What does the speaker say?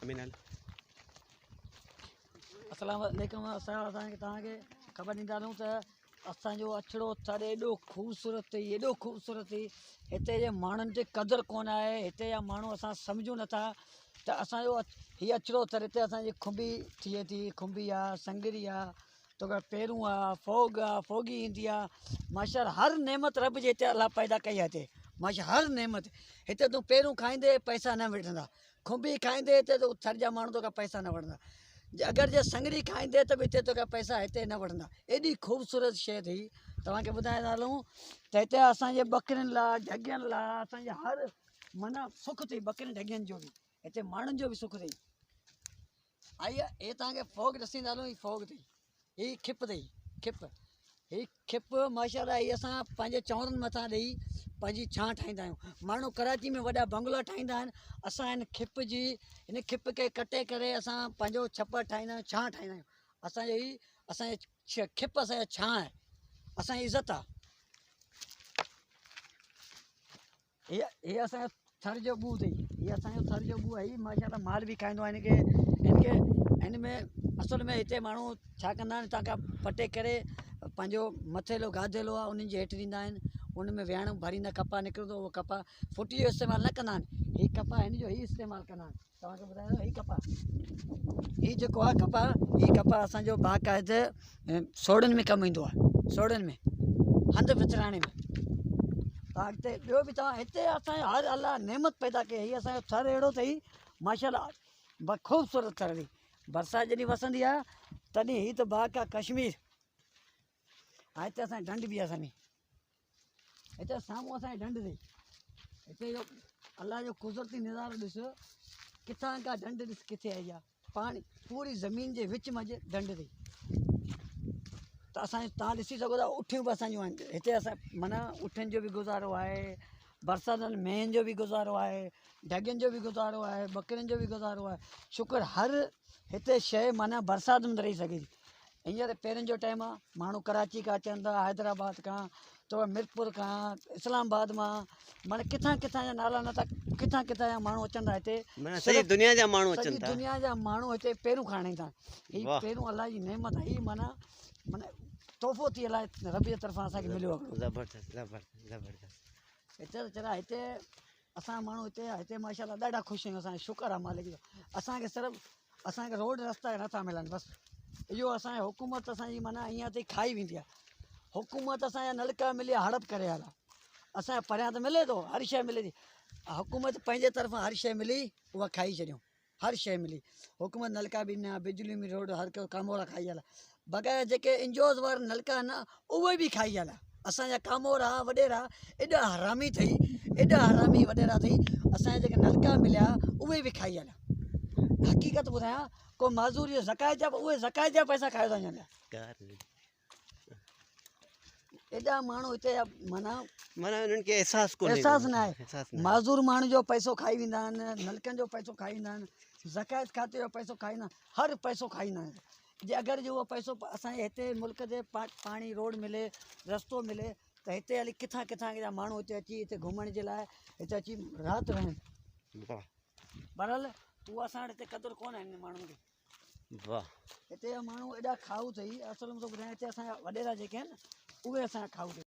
अमीन अस्सलाम वालेकुम। तव्हांखे ख़बर ॾींदा रहूं त असांजो अछड़ो थर एॾो ख़ूबसूरत अथई, एॾो ख़ूबसूरत अथई। हिते जे माण्हुनि जी क़दुरु कोन आहे। हिते जा माण्हू असां सम्झूं नथा त असांजो हीअ अछड़ो थर हिते असांजी खुंबी थिए थी, खुंबी आहे, संगरी आहे, तोखां पहिरूं आहे, फोगी ईंदी आहे। माशा हर नेमत रब जे हिते अलाह पैदा कई आहे। हिते माशा हर नेमत हिते तूं पहिरूं खाईंदे पैसा न वठंदा, खुंबी खाईंदे हिते तूं थर जा माण्हू तोखां पैसा न वठंदा। अगरि जे संगरी खाईंदे त बि हिते तोखां पैसा हिते न वठंदा। एॾी ख़ूबसूरत शइ अथई। तव्हांखे ॿुधाईंदा हलूं त हिते असांजे ॿकरियुनि लाइ, ढगियुनि लाइ, असांजे हर माना सुखु अथई। ॿकरियुनि ढगियुनि जो बि हिते माण्हुनि जो बि सुखु अथई। हे तव्हांखे फोग ॾसींदा हलूं। हीअ फोग अथई, हीअ खिप अथई, हीअ खिप माशाअल्लाह हीअ असां पंहिंजे चवरनि मथां ॾेई पंहिंजी छां ठाहींदा आहियूं। माण्हू कराची में वॾा बंगला ठाहींदा आहिनि। असां हिन खिप खे कटे करे असां पंहिंजो छप्पर ठाहींदा आहियूं, छां ठाहींदा आहियूं। असांजी खिप असांजा छां आहे, असांजी इज़त आहे। हीअ असांजो थर जो ॿू अथई, हीअ असांजो थर जो ॿू आहे। माशाअल्लाह माल बि खाईंदो आहे हिन में। असल में हिते माण्हू छा कंदा आहिनि, हितां खां पटे करे पंहिंजो मथेलो गादेलो आहे उन्हनि जे हेठि ॾींदा आहिनि। उन में विहण भरींदा, कपा निकिरंदो, उहो कपा फुटी जो इस्तेमालु न कंदा आहिनि। हीअ कपा हिन जो ई इस्तेमालु कंदा आहिनि। तव्हांखे ॿुधायां हीअ कपा, हीअ जेको आहे कपा, हीअ कपा असांजो बाक़ाइदे सोड़ियुनि में कमु ईंदो आहे। सोड़ियुनि में हंधि विछराइण में। तव्हां हिते ॿियो बि तव्हां हिते असांजो हर अलाह नेमत पैदा कई। हीअ असांजो थर अहिड़ो अथई माशाअल्लाह ख़ूबसूरत थर अथई। बरसाति जॾहिं वसंदी आहे तॾहिं हीअ त बाक़ आहे कश्मीर। हिते असांजी ढंढ बि आहे। असांजी हिते साम्हूं असांजी ढंढ अथई। हिते जो अलाह जो कुदरती नज़ारो ॾिस, किथां खां ढंढ ॾिस किथे आई आहे। पाणी पूरी ज़मीन जे विच मंझि ढंढ अथई। त असांजे तव्हां ॾिसी सघो था उठियूं बि असांजियूं आहिनि हिते। असां माना उठियुनि जो बि गुज़ारो आहे, बरसाति में मेंहनि जो बि गुज़ारो आहे, ढगियुनि जो बि गुज़ारो आहे, ॿकरियुनि जो बि गुज़ारो आहे। शुक्र हर हिते शइ माना बरसाति में रही सघे थी। हींअर पहिरियों जो टाइम आहे, माण्हू कराची खां अचनि था, हैदराबाद खां, तो मिरपुर खां, इस्लामाबाद मां, माना किथां किथां जा नाला नथा, किथां किथां जा माण्हू अचनि था हिते। सॼी दुनिया जा माण्हू अचनि था। दुनिया जा माण्हू हिते पहिरियों खाइण ईंदा आहिनि। हीअ पहिरियों अलाह जी नेमत आहे। हीअ माना तोहफ़ो थी अलाए रब जे तरफ़ां असांखे मिलियो आहे। ज़बरदस्त ज़बरदस्त ज़बरदस्त। हिते त चढ़ा हिते असां माण्हू हिते माशाअल्लाह ॾाढा ख़ुशि आहियूं। असांखे शुक्र आहे मालिक जो। असांखे सिर्फ़ु असांखे रोड रस्ता नथा मिलनि बसि। इहो असांजी हुकूमत असांजी माना ईअं थी खाई वेंदी आहे। हुकूमत असांजा नलका मिली हड़प करे हला। असांजे परियां त मिले थो, हर शइ मिले थी। हुकूमत पंहिंजे तरफ़ां हर शइ मिली उहा खाई छॾियूं। हर शइ मिली, हुकूमत नलका बि ॾिना, बिजली बि, रोड हर को कामोरा खाई हला। बग़ैर जेके इंजोस वारा नलका आहिनि न उहे बि खाई हला। असांजा कामोरा वॾेरा एॾा हरामी अथई, एॾा हरामी वॾेरा अथई। असांजा जेके नलका मिलिया उहे बि खाई हलिया। हक़ीक़त ॿुधायां, को माज़ूर इहो ज़कायत जा पैसा खायो था वञनि। एॾा माण्हू हिते माना उन्हनि खे एहसासु न आहे। माज़ूर माण्हू जो पैसो खाई वेंदा आहिनि, नलकनि जो पैसो खाई वेंदा आहिनि, ज़कायत खाते जो पैसो खाईंदा आहिनि, हर पैसो खाईंदा आहिनि। जे अगरि जो उहो पैसो असांजे हिते मुल्क जे पाणी रोड मिले, रस्तो मिले त हिते हली किथां किथां जा माण्हू हिते अची हिते घुमण जे लाइ हिते अची राति रहनि। बहरहाल उहा असां वटि हिते क़दुरु कोन आहे हिन माण्हुनि खे। हिते जा माण्हू एॾा खाऊ अथई। असल में तो ॿुधायां हिते असांजा वॾेरा जेके आहिनि उहे असांजा खाऊ अथई।